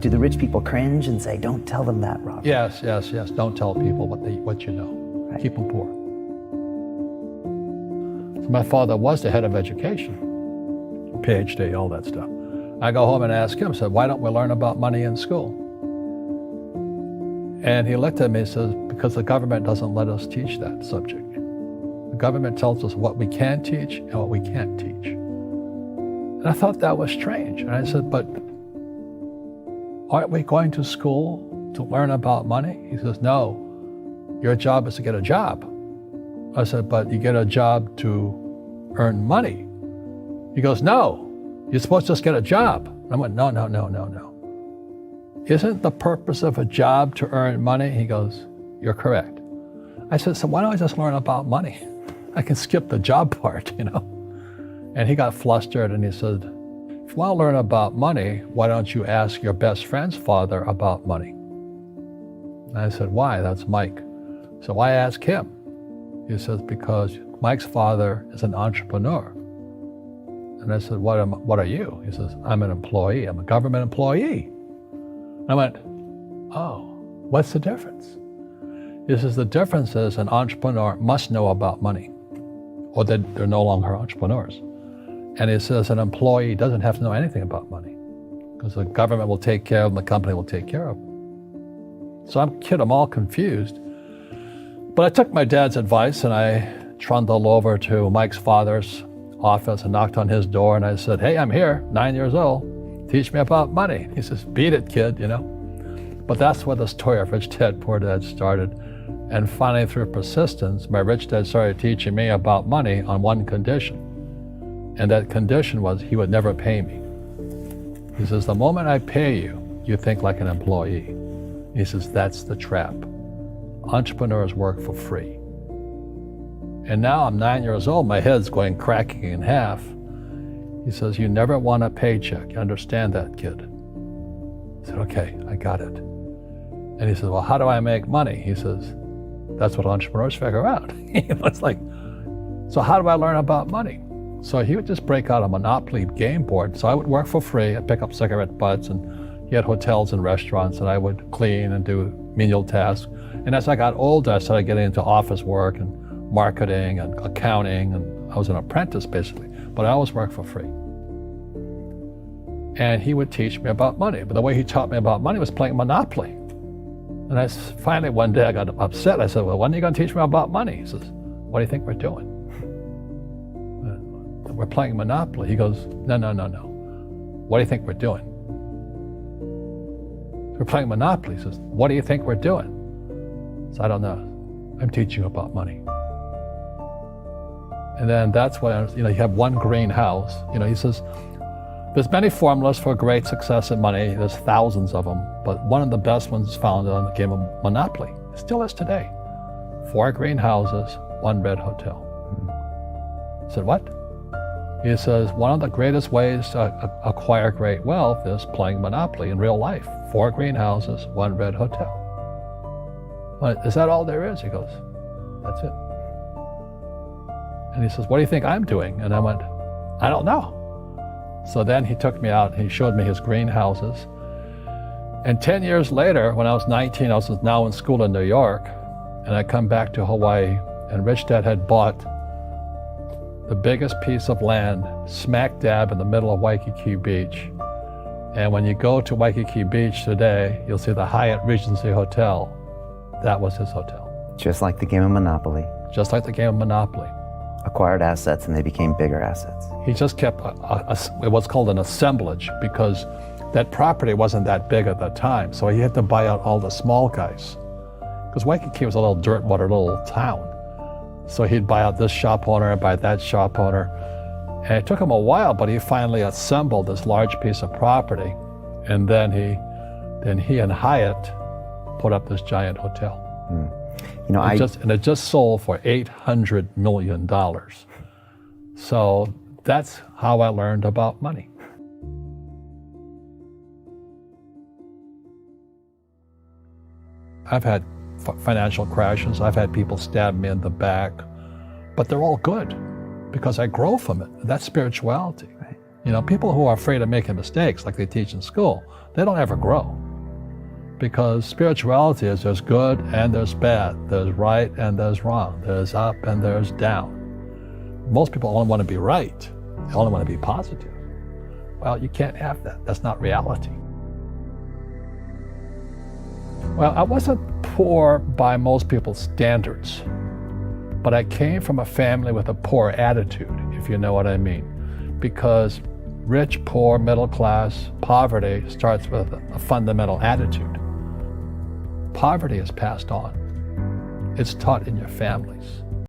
Do the rich people cringe and say, don't tell them that, Robert? Yes. Don't tell people what you know. Right. Keep them poor. So my father was the head of education, PhD, all that stuff. I go home and ask him, said, why don't we learn about money in school? And he looked at me and says, because the government doesn't let us teach that subject. The government tells us what we can teach and what we can't teach. And I thought that was strange. And I said, but aren't we going to school to learn about money? He says, no, your job is to get a job. I said, but you get a job to earn money. He goes, no, you're supposed to just get a job. I went, no. Isn't the purpose of a job to earn money? He goes, you're correct. I said, so why don't I just learn about money? I can skip the job part, And he got flustered and he said, if you want to learn about money, why don't you ask your best friend's father about money? And I said, why? That's Mike. So I asked him. He says, because Mike's father is an entrepreneur. And I said, what are you? He says, I'm an employee. I'm a government employee. I went, oh, what's the difference? He says, the difference is an entrepreneur must know about money, or they're no longer entrepreneurs. And he says an employee doesn't have to know anything about money, because the government will take care of them, the company will take care of them. So I'm all confused. But I took my dad's advice and I trundled over to Mike's father's office and knocked on his door and I said, hey, I'm here, 9 years old. Teach me about money. He says, beat it, kid, But that's where the story of Rich Dad, Poor Dad started. And finally, through persistence, my rich dad started teaching me about money on one condition. And that condition was he would never pay me. He says, the moment I pay you, you think like an employee. He says, that's the trap. Entrepreneurs work for free. And now I'm 9 years old, my head's going cracking in half. He says, you never want a paycheck. You understand that, kid? I said, okay, I got it. And he says, well, how do I make money? He says, that's what entrepreneurs figure out. It's like, so how do I learn about money? So he would just break out a Monopoly game board. So I would work for free. I'd pick up cigarette butts, and he had hotels and restaurants, and I would clean and do menial tasks. And as I got older, I started getting into office work and marketing and accounting, and I was an apprentice basically, but I always worked for free. And he would teach me about money, but the way he taught me about money was playing Monopoly. And finally one day I got upset. I said, well, when are you going to teach me about money? He says, what do you think we're doing? We're playing Monopoly. He goes, no. What do you think we're doing? We're playing Monopoly. He says, what do you think we're doing? So I don't know. I'm teaching you about money. And then that's when, you have one greenhouse. He says, there's many formulas for great success in money. There's thousands of them, but one of the best ones is found on the game of Monopoly. It still is today. 4 greenhouses, 1 red hotel. I said, what? He says, one of the greatest ways to acquire great wealth is playing Monopoly in real life. 4 greenhouses, 1 red hotel. Is that all there is? He goes, that's it. And he says, what do you think I'm doing? And I went, I don't know. So then he took me out and he showed me his greenhouses. And 10 years later, when I was 19, I was now in school in New York, and I come back to Hawaii, and Rich Dad had bought the biggest piece of land smack dab in the middle of Waikiki Beach. And when you go to Waikiki Beach today, you'll see the Hyatt Regency Hotel. That was his hotel. Just like the game of Monopoly. Just like the game of Monopoly. Acquired assets and they became bigger assets. He just kept what's called an assemblage, because that property wasn't that big at that time. So he had to buy out all the small guys. Because Waikiki was a little dirt water little town. So he'd buy out this shop owner and buy that shop owner. And it took him a while, but he finally assembled this large piece of property. And then he and Hyatt put up this giant hotel. And it just sold for $800 million. So that's how I learned about money. I've had financial crashes. I've had people stab me in the back, but they're all good because I grow from it. That's spirituality. Right. You know, people who are afraid of making mistakes, like they teach in school, they don't ever grow. Because spirituality is there's good and there's bad, there's right and there's wrong, there's up and there's down. Most people only want to be right, they only want to be positive. Well, you can't have that, that's not reality. Well, I wasn't poor by most people's standards, but I came from a family with a poor attitude, if you know what I mean. Because rich, poor, middle class, poverty starts with a fundamental attitude. Poverty is passed on. It's taught in your families.